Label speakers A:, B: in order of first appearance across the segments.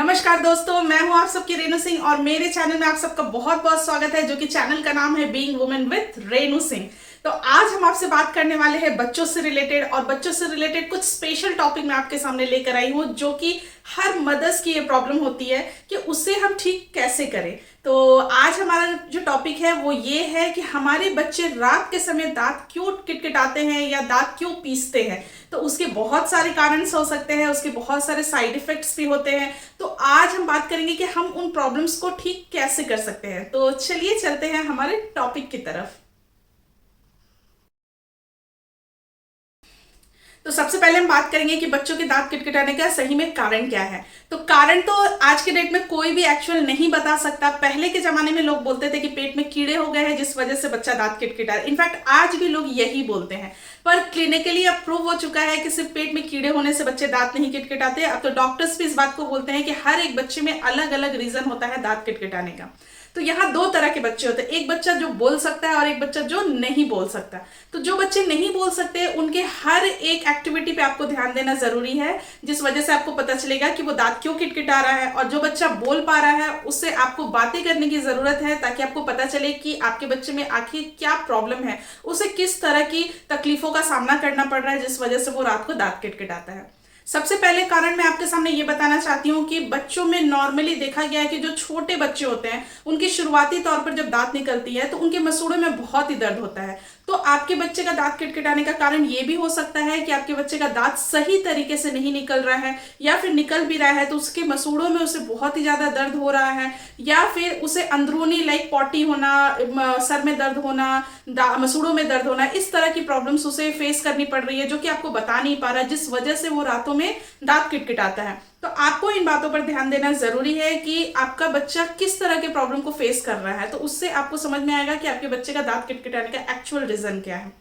A: नमस्कार दोस्तों, मैं हूं आप सबकी रेनू सिंह और मेरे चैनल में आप सबका बहुत बहुत स्वागत है, जो कि चैनल का नाम है being women with Renu Singh. तो आज हम आपसे बात करने वाले हैं बच्चों से रिलेटेड, और बच्चों से रिलेटेड कुछ स्पेशल टॉपिक मैं आपके सामने लेकर आई हूं, जो कि हर मदर्स की ये प्रॉब्लम होती है कि उससे हम ठीक कैसे करें। तो आज हमारा जो टॉपिक है वो ये है कि हमारे बच्चे रात के समय दांत क्यों किटकिटाते हैं या दांत क्यों पीसते हैं। तो उसके बहुत सारे कारण हो सकते हैं, उसके बहुत सारे साइड इफेक्ट्स भी होते हैं। तो आज हम बात करेंगे कि हम उन प्रॉब्लम्स को ठीक कैसे कर सकते हैं। तो चलिए चलते हैं हमारे टॉपिक की तरफ। तो सबसे पहले हम बात करेंगे कि बच्चों के दांत किटकिटाने का सही में कारण क्या है। तो कारण तो आज के डेट में कोई भी एक्चुअल नहीं बता सकता। पहले के जमाने में लोग बोलते थे कि पेट में कीड़े हो गए हैं जिस वजह से बच्चा दांत किटकिटा है। इनफैक्ट आज भी लोग यही बोलते हैं, पर क्लिनिकली अब प्रूव हो चुका है कि सिर्फ पेट में कीड़े होने से बच्चे दांत नहीं किटकिटाते। अब तो डॉक्टर्स भी इस बात को बोलते हैं कि हर एक बच्चे में अलग अलग रीजन होता है दांत किटकिटाने का। तो यहाँ दो तरह के बच्चे होते हैं, एक बच्चा जो बोल सकता है और एक बच्चा जो नहीं बोल सकता। तो जो बच्चे नहीं बोल सकते उनके हर एक एक्टिविटी पे आपको ध्यान देना जरूरी है, जिस वजह से आपको पता चलेगा कि वो दांत क्यों किटकिटा रहा है। और जो बच्चा बोल पा रहा है उससे आपको बातें करने की जरूरत है, ताकि आपको पता चले कि आपके बच्चे में आखिर क्या प्रॉब्लम है, उसे किस तरह की तकलीफों का सामना करना पड़ रहा है जिस वजह से वो रात को दांत किटकिटाता है। सबसे पहले कारण मैं आपके सामने ये बताना चाहती हूँ कि बच्चों में नॉर्मली देखा गया है कि जो छोटे बच्चे होते हैं उनकी शुरुआती तौर पर जब दांत निकलती है तो उनके मसूड़ों में बहुत ही दर्द होता है। तो आपके बच्चे का दांत किटकिटाने का कारण ये भी हो सकता है कि आपके बच्चे का दांत सही तरीके से नहीं निकल रहा है, या फिर निकल भी रहा है तो उसके मसूड़ों में उसे बहुत ही ज्यादा दर्द हो रहा है, या फिर उसे अंदरूनी लाइक पॉटी होना, सर में दर्द होना, मसूड़ों में दर्द होना, इस तरह की प्रॉब्लम्स उसे फेस करनी पड़ रही है, जो कि आपको बता नहीं पा रहा, जिस वजह से वो रातों में दांत किटकिटाता है। तो आपको इन बातों पर ध्यान देना जरूरी है कि आपका बच्चा किस तरह के प्रॉब्लम को फेस कर रहा है। तो उससे आपको समझ में आएगा कि आपके बच्चे का दांत किटकिटाने का एक्चुअल रीजन क्या है।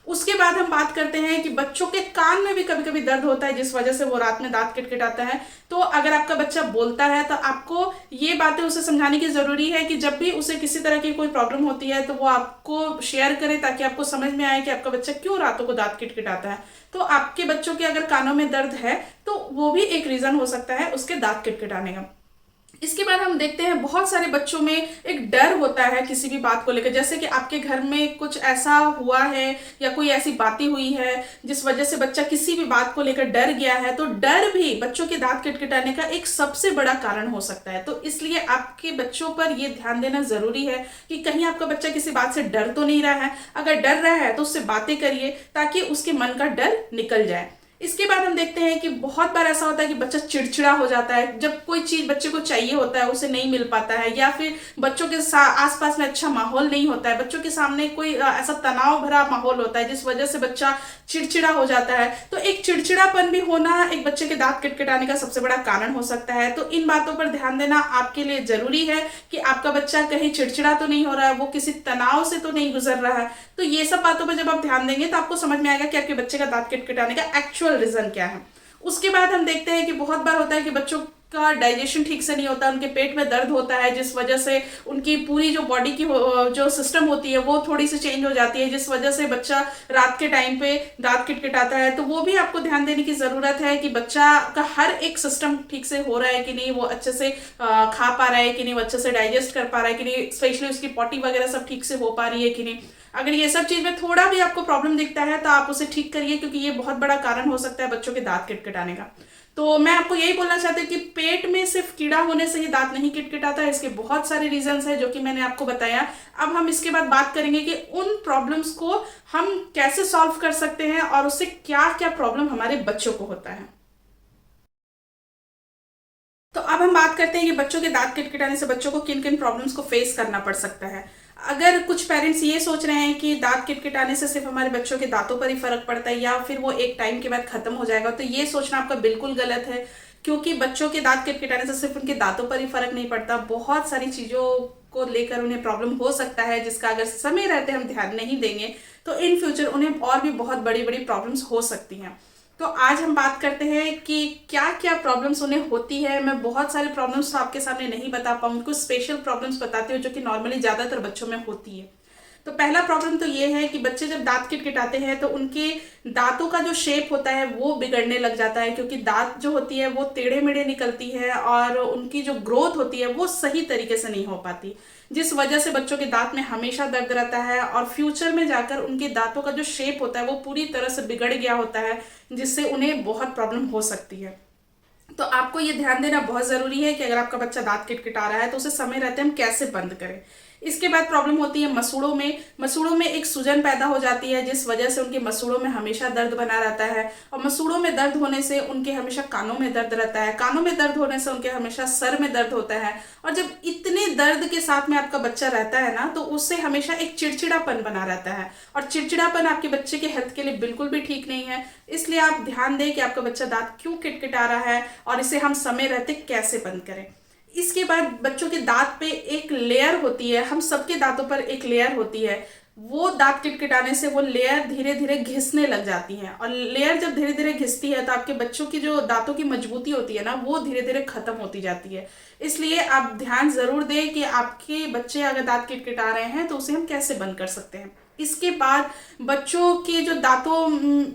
A: उसके बाद हम बात करते हैं कि बच्चों के कान में भी कभी कभी दर्द होता है जिस वजह से वो रात में दांत किटकिटाता है। तो अगर आपका बच्चा बोलता है तो आपको ये बातें उसे समझाने की जरूरी है कि जब भी उसे किसी तरह की कोई प्रॉब्लम होती है तो वो आपको शेयर करे, ताकि आपको समझ में आए कि आपका बच्चा क्यों रातों को दांत किटकिटाता है। तो आपके बच्चों के अगर कानों में दर्द है तो वो भी एक रीजन हो सकता है उसके दांत किटकिटाने का। इसके बाद हम देखते हैं बहुत सारे बच्चों में एक डर होता है किसी भी बात को लेकर, जैसे कि आपके घर में कुछ ऐसा हुआ है या कोई ऐसी बातें हुई है जिस वजह से बच्चा किसी भी बात को लेकर डर गया है। तो डर भी बच्चों के दांत किटकिटाने का एक सबसे बड़ा कारण हो सकता है। तो इसलिए आपके बच्चों पर यह ध्यान देना जरूरी है कि कहीं आपका बच्चा किसी बात से डर तो नहीं रहा है। अगर डर रहा है तो उससे बातें करिए ताकि उसके मन का डर निकल जाए। इसके बाद हम देखते हैं कि बहुत बार ऐसा होता है कि बच्चा चिड़चिड़ा हो जाता है, जब कोई चीज बच्चे को चाहिए होता है उसे नहीं मिल पाता है, या फिर बच्चों के आसपास में अच्छा माहौल नहीं होता है, बच्चों के सामने कोई ऐसा तनाव भरा माहौल होता है जिस वजह से बच्चा चिड़चिड़ा हो जाता है। तो एक चिड़चिड़ापन भी होना एक बच्चे के दांत किटकिटाने का सबसे बड़ा कारण हो सकता है। तो इन बातों पर ध्यान देना आपके लिए जरूरी है कि आपका बच्चा कहीं चिड़चिड़ा तो नहीं हो रहा है, वो किसी तनाव से तो नहीं गुजर रहा है। तो ये सब बातों पर जब आप ध्यान देंगे तो आपको समझ में आएगा कि आपके बच्चे का दांत किटकिटाने का एक्चुअल रीजन क्या है। उसके बाद हम देखते हैं कि बहुत बार होता है कि बच्चों का डाइजेशन ठीक से नहीं होता, उनके पेट में दर्द होता है जिस वजह से उनकी पूरी जो बॉडी की जो सिस्टम होती है वो थोड़ी सी चेंज हो जाती है, जिस वजह से बच्चा रात के टाइम पे दांत किटकिटाता है। तो वो भी आपको ध्यान देने की जरूरत है कि बच्चा का हर एक सिस्टम ठीक से हो रहा है कि नहीं, वो अच्छे से खा पा रहा है कि नहीं, वो अच्छे से डाइजेस्ट कर पा रहा है कि नहीं, स्पेशली उसकी पॉटी वगैरह सब ठीक से हो पा रही है कि नहीं। अगर ये सब चीज में थोड़ा भी आपको प्रॉब्लम दिखता है तो आप उसे ठीक करिए, क्योंकि ये बहुत बड़ा कारण हो सकता है बच्चों के दांत किटकिटाने का। तो मैं आपको यही बोलना चाहती हूँ कि पेट में सिर्फ कीड़ा होने से ही दांत नहीं किटकिटाता है, इसके बहुत सारे रीजंस हैं जो कि मैंने आपको बताया। अब हम इसके बाद बात करेंगे कि उन प्रॉब्लम्स को हम कैसे सॉल्व कर सकते हैं और उससे क्या क्या प्रॉब्लम हमारे बच्चों को होता है। तो अब हम बात करते हैं कि बच्चों के दांत किटकिटाने से बच्चों को किन किन प्रॉब्लम्स को फेस करना पड़ सकता है। अगर कुछ पेरेंट्स ये सोच रहे हैं कि दांत किटकिटाने से सिर्फ हमारे बच्चों के दांतों पर ही फर्क पड़ता है या फिर वो एक टाइम के बाद खत्म हो जाएगा, तो ये सोचना आपका बिल्कुल गलत है। क्योंकि बच्चों के दांत किटकिटाने से सिर्फ उनके दांतों पर ही फर्क नहीं पड़ता, बहुत सारी चीजों को लेकर उन्हें प्रॉब्लम हो सकता है, जिसका अगर समय रहते हम ध्यान नहीं देंगे तो इन फ्यूचर उन्हें और भी बहुत बड़ी बड़ी प्रॉब्लम्स हो सकती हैं। तो आज हम बात करते हैं कि क्या क्या प्रॉब्लम्स उन्हें होती है। मैं बहुत सारे प्रॉब्लम्स तो आपके सामने नहीं बता पाऊंगी, कुछ स्पेशल प्रॉब्लम्स बताती हूँ जो कि नॉर्मली ज्यादातर बच्चों में होती है। तो पहला प्रॉब्लम तो ये है कि बच्चे जब दांत किटकिटाते हैं तो उनके दांतों का जो शेप होता है वो बिगड़ने लग जाता है, क्योंकि दांत जो होती है वो टेढ़े मेढ़े निकलती है और उनकी जो ग्रोथ होती है वो सही तरीके से नहीं हो पाती, जिस वजह से बच्चों के दांत में हमेशा दर्द रहता है और फ्यूचर में जाकर उनके दांतों का जो शेप होता है वो पूरी तरह से बिगड़ गया होता है, जिससे उन्हें बहुत प्रॉब्लम हो सकती है। तो आपको ये ध्यान देना बहुत ज़रूरी है कि अगर आपका बच्चा दांत किटकिटा रहा है तो उसे समय रहते हम कैसे बंद करें। इसके बाद प्रॉब्लम होती है मसूड़ों में एक सूजन पैदा हो जाती है, जिस वजह से उनके मसूड़ों में हमेशा दर्द बना रहता है और मसूड़ों में दर्द होने से उनके हमेशा कानों में दर्द रहता है, कानों में दर्द होने से उनके हमेशा सर में दर्द होता है। और जब इतने दर्द के साथ में आपका बच्चा रहता है ना, तो उससे हमेशा एक चिड़चिड़ापन बना रहता है और चिड़चिड़ापन आपके बच्चे के हेल्थ के लिए बिल्कुल भी ठीक नहीं है। इसलिए आप ध्यान दें कि आपका बच्चा दांत क्यों किटकिटा रहा है और इसे हम समय रहते कैसे बंद करें। इसके बाद बच्चों के दांत पे एक लेयर होती है, हम सबके दांतों पर एक लेयर होती है, वो दांत किटकिटाने से वो लेयर धीरे धीरे घिसने लग जाती है और लेयर जब धीरे धीरे घिसती है तो आपके बच्चों की जो दांतों की मजबूती होती है ना वो धीरे धीरे खत्म होती जाती है। इसलिए आप ध्यान जरूर दें कि आपके बच्चे अगर दांत किटकिटा रहे हैं तो उसे हम कैसे बंद कर सकते हैं। इसके बाद बच्चों के जो दांतों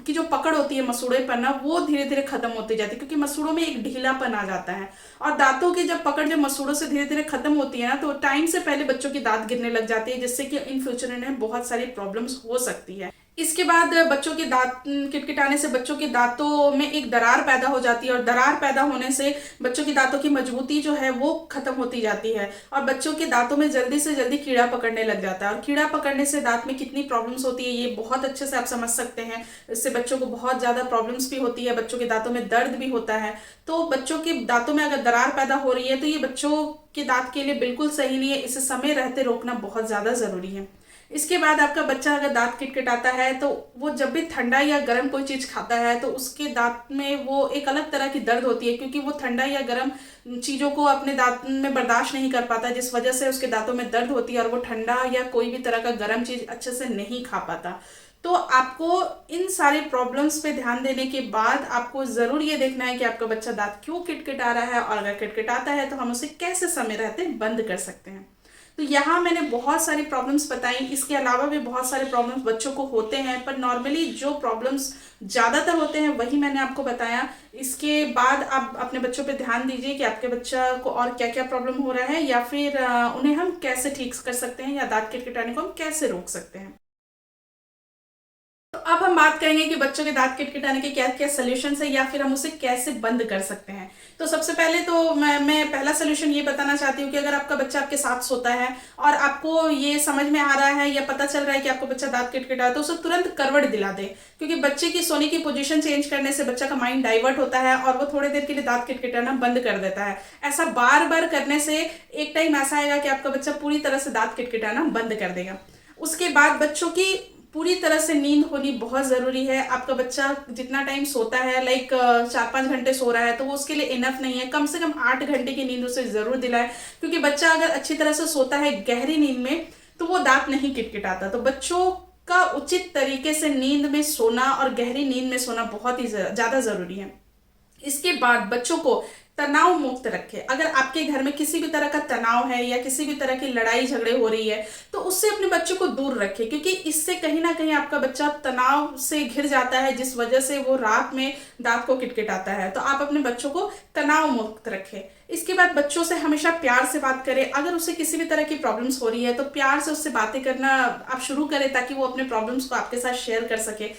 A: की जो पकड़ होती है मसूड़े पर ना वो धीरे धीरे खत्म होती जाती है, क्योंकि मसूड़ों में एक ढीलापन आ जाता है और दांतों की जब पकड़ जब मसूड़ों से धीरे धीरे खत्म होती है ना तो टाइम से पहले बच्चों की दांत गिरने लग जाती है, जिससे कि इन फ्यूचर इन्हें बहुत सारी प्रॉब्लम्स हो सकती है। इसके बाद बच्चों के दांत किटकिटाने से बच्चों के दांतों में एक दरार पैदा हो जाती है और दरार पैदा होने से बच्चों की दांतों की मजबूती जो है वो खत्म होती जाती है और बच्चों के दांतों में जल्दी से जल्दी कीड़ा पकड़ने लग जाता है। और कीड़ा पकड़ने से दांत में कितनी प्रॉब्लम्स होती है ये बहुत अच्छे से आप समझ सकते हैं। इससे बच्चों को बहुत ज़्यादा प्रॉब्लम्स भी होती है, बच्चों के दांतों में दर्द भी होता है। तो बच्चों के दांतों में अगर दरार पैदा हो रही है तो ये बच्चों के दांत के लिए बिल्कुल सही नहीं है, इसे समय रहते रोकना बहुत ज़्यादा ज़रूरी है। इसके बाद आपका बच्चा अगर दांत किटकिटाता है तो वो जब भी ठंडा या गर्म कोई चीज़ खाता है तो उसके दांत में वो एक अलग तरह की दर्द होती है, क्योंकि वो ठंडा या गर्म चीज़ों को अपने दांत में बर्दाश्त नहीं कर पाता, जिस वजह से उसके दांतों में दर्द होती है और वो ठंडा या कोई भी तरह का गर्म चीज़ अच्छे से नहीं खा पाता। तो आपको इन सारी प्रॉब्लम्स पे ध्यान देने के बाद आपको ज़रूर ये देखना है कि आपका बच्चा दांत क्यों किटकिटा रहा है और अगर किटकिटाता है तो हम उसे कैसे समय रहते बंद कर सकते हैं। तो यहाँ मैंने बहुत सारी प्रॉब्लम्स बताई, इसके अलावा भी बहुत सारे प्रॉब्लम्स बच्चों को होते हैं, पर नॉर्मली जो प्रॉब्लम्स ज़्यादातर होते हैं वही मैंने आपको बताया। इसके बाद आप अपने बच्चों पे ध्यान दीजिए कि आपके बच्चा को और क्या क्या प्रॉब्लम हो रहा है या फिर उन्हें हम कैसे ठीक कर सकते हैं या दांत किटकिटाने को हम कैसे रोक सकते हैं। तो अब हम बात करेंगे कि बच्चों के दांत किटकिटाने के क्या क्या सोल्यूशंस है या फिर हम उसे कैसे बंद कर सकते हैं। तो सबसे पहले तो मैं पहला सोल्यूशन ये बताना चाहती हूँ कि अगर आपका बच्चा आपके साथ सोता है और आपको ये समझ में आ रहा है या पता चल रहा है कि आपका बच्चा दांत किटकिटा है तो उसे तुरंत करवट दिला दे, क्योंकि बच्चे की सोने की पोजीशन चेंज करने से बच्चा का माइंड डाइवर्ट होता है और वो थोड़ी देर के लिए दांत किटकिटाना बंद कर देता है। ऐसा बार बार करने से एक टाइम ऐसा आएगा कि आपका बच्चा पूरी तरह से दांत किटकिटाना बंद कर देगा। उसके बाद बच्चों की पूरी तरह से नींद होनी बहुत ज़रूरी है। आपका बच्चा जितना टाइम सोता है, लाइक 4-5 घंटे सो रहा है, तो वो उसके लिए इनफ नहीं है। कम से कम 8 घंटे की नींद उसे ज़रूर दिलाए, क्योंकि बच्चा अगर अच्छी तरह से सोता है गहरी नींद में तो वो दांत नहीं किटकिटाता। तो बच्चों का उचित तरीके से नींद में सोना और गहरी नींद में सोना बहुत ही ज़्यादा ज़रूरी है। इसके बाद बच्चों को तनाव मुक्त रखें। अगर आपके घर में किसी भी तरह का तनाव है या किसी भी तरह की लड़ाई झगड़े हो रही है तो उससे अपने बच्चे को दूर रखें, क्योंकि इससे कहीं ना कहीं आपका बच्चा तनाव से घिर जाता है, जिस वजह से वो रात में दांत को किटकिटाता है। तो आप अपने बच्चों को तनाव मुक्त रखें। इसके बाद बच्चों से हमेशा प्यार से बात करें। अगर उसे किसी भी तरह की प्रॉब्लम्स हो रही है तो प्यार से उससे बातें करना आप शुरू करें, ताकि वो अपने प्रॉब्लम्स को आपके साथ शेयर कर सके।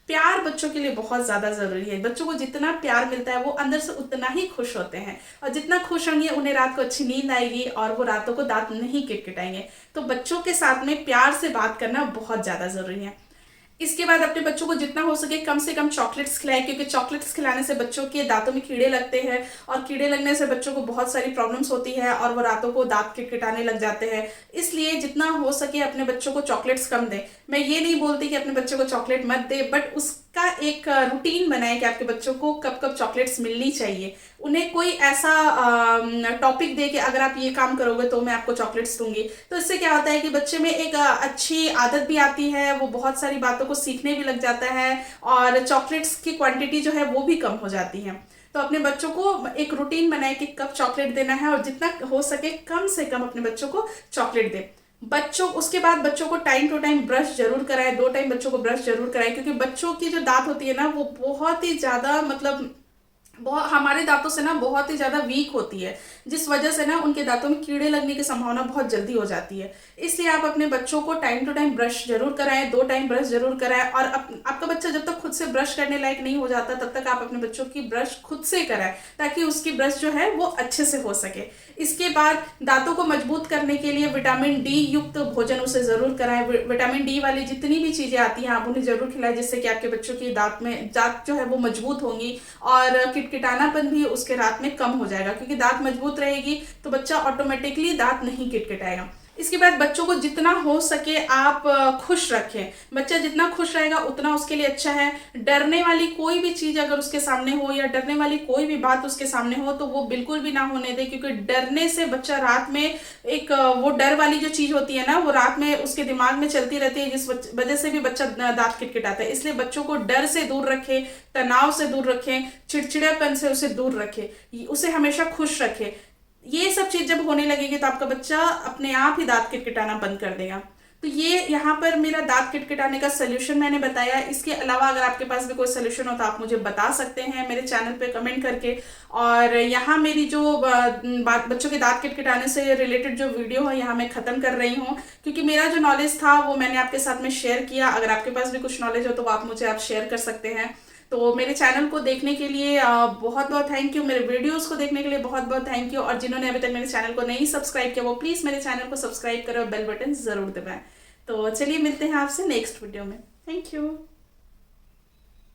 A: प्यार बच्चों के लिए बहुत ज़्यादा ज़रूरी है। बच्चों को जितना प्यार मिलता है वो अंदर से उतना ही खुश होते हैं, और जितना खुश होंगे उन्हें रात को अच्छी नींद आएगी और वो रातों को दांत नहीं किटकिटाएंगे। तो बच्चों के साथ में प्यार से बात करना बहुत ज़्यादा ज़रूरी है। इसके बाद अपने बच्चों को जितना हो सके कम से कम चॉकलेट्स खिलाएं, क्योंकि चॉकलेट्स खिलाने से बच्चों के दांतों में कीड़े लगते हैं और कीड़े लगने से बच्चों को बहुत सारी प्रॉब्लम्स होती है और वो रातों को दांत किटकिटाने लग जाते हैं। इसलिए जितना हो सके अपने बच्चों को चॉकलेट्स कम दें। मैं ये नहीं बोलती कि अपने बच्चों को चॉकलेट मत दे, बट उसका एक रूटीन बनाए कि आपके बच्चों को कब कब चॉकलेट्स मिलनी चाहिए। उन्हें कोई ऐसा टॉपिक दे कि अगर आप ये काम करोगे तो मैं आपको चॉकलेट्स दूंगी। तो इससे क्या होता है कि बच्चे में एक अच्छी आदत भी आती है, वो बहुत सारी बातों को सीखने भी लग जाता है और चॉकलेट्स की क्वांटिटी जो है वो भी कम हो जाती है। तो अपने बच्चों को एक रूटीन बनाए कि कब चॉकलेट देना है और जितना हो सके कम से कम अपने बच्चों को चॉकलेट दें। बच्चों उसके बाद बच्चों को टाइम टू टाइम ब्रश जरूर कराएं, 2 टाइम बच्चों को ब्रश जरूर कराएं, क्योंकि बच्चों की जो दांत होती है ना वो बहुत ही ज्यादा मतलब बहुत हमारे दांतों से ना बहुत ही ज्यादा वीक होती है, जिस वजह से ना उनके दांतों में कीड़े लगने की संभावना बहुत जल्दी हो जाती है। इसलिए आप अपने बच्चों को टाइम टू टाइम ब्रश जरूर कराएं, 2 टाइम ब्रश जरूर कराएं। और आपका बच्चा जब तक खुद से ब्रश करने लायक नहीं हो जाता तब तक आप अपने बच्चों की ब्रश खुद से कराएं, ताकि उसकी ब्रश जो है वो अच्छे से हो सके। इसके बाद दांतों को मजबूत करने के लिए विटामिन डी युक्त भोजन उसे जरूर कराएं। विटामिन डी वाली जितनी भी चीजें आती हैं आप उन्हें जरूर खिलाएं, जिससे कि आपके बच्चों की दांत जो है वो मजबूत होंगी, और किटकिटानापन भी उसके दांत में कम हो जाएगा, क्योंकि दांत मजबूत रहेगी तो बच्चा ऑटोमेटिकली दांत नहीं किटकिटाएगा। इसके बाद बच्चों को जितना हो सके आप खुश रखें। बच्चा जितना खुश रहेगा उतना उसके लिए अच्छा है। डरने वाली कोई भी चीज अगर उसके सामने हो या डरने वाली कोई भी बात उसके सामने हो तो वो बिल्कुल भी ना होने दे, क्योंकि डरने से बच्चा रात में एक वो डर वाली जो चीज होती है ना वो रात में उसके दिमाग में चलती रहती है, जिस वजह से भी बच्चा दांत किटकिटाता है। इसलिए बच्चों को डर से दूर रखें, तनाव से दूर रखें, चिड़चिड़ापन से उसे दूर रखें, उसे हमेशा खुश रखें। ये सब चीज जब होने लगेगी तो आपका बच्चा अपने आप ही दांत किटकिटाना बंद कर देगा। तो ये यहाँ पर मेरा दांत किटकिटाने का सोल्यूशन मैंने बताया। इसके अलावा अगर आपके पास भी कोई सोल्यूशन हो तो आप मुझे बता सकते हैं मेरे चैनल पे कमेंट करके। और यहाँ मेरी जो बच्चों के दांत किटकिटाने से रिलेटेड जो वीडियो है यहाँ मैं खत्म कर रही हूँ, क्योंकि मेरा जो नॉलेज था वो मैंने आपके साथ में शेयर किया। अगर आपके पास भी कुछ नॉलेज हो तो आप मुझे शेयर कर सकते हैं। तो मेरे चैनल को देखने के लिए बहुत बहुत थैंक यू, मेरे वीडियोस को देखने के लिए बहुत बहुत थैंक यू। और जिन्होंने अभी तक मेरे चैनल को नहीं सब्सक्राइब किया वो प्लीज़ मेरे चैनल को सब्सक्राइब करें और बेल बटन ज़रूर दबाएं। तो चलिए मिलते हैं आपसे नेक्स्ट वीडियो में। Thank you.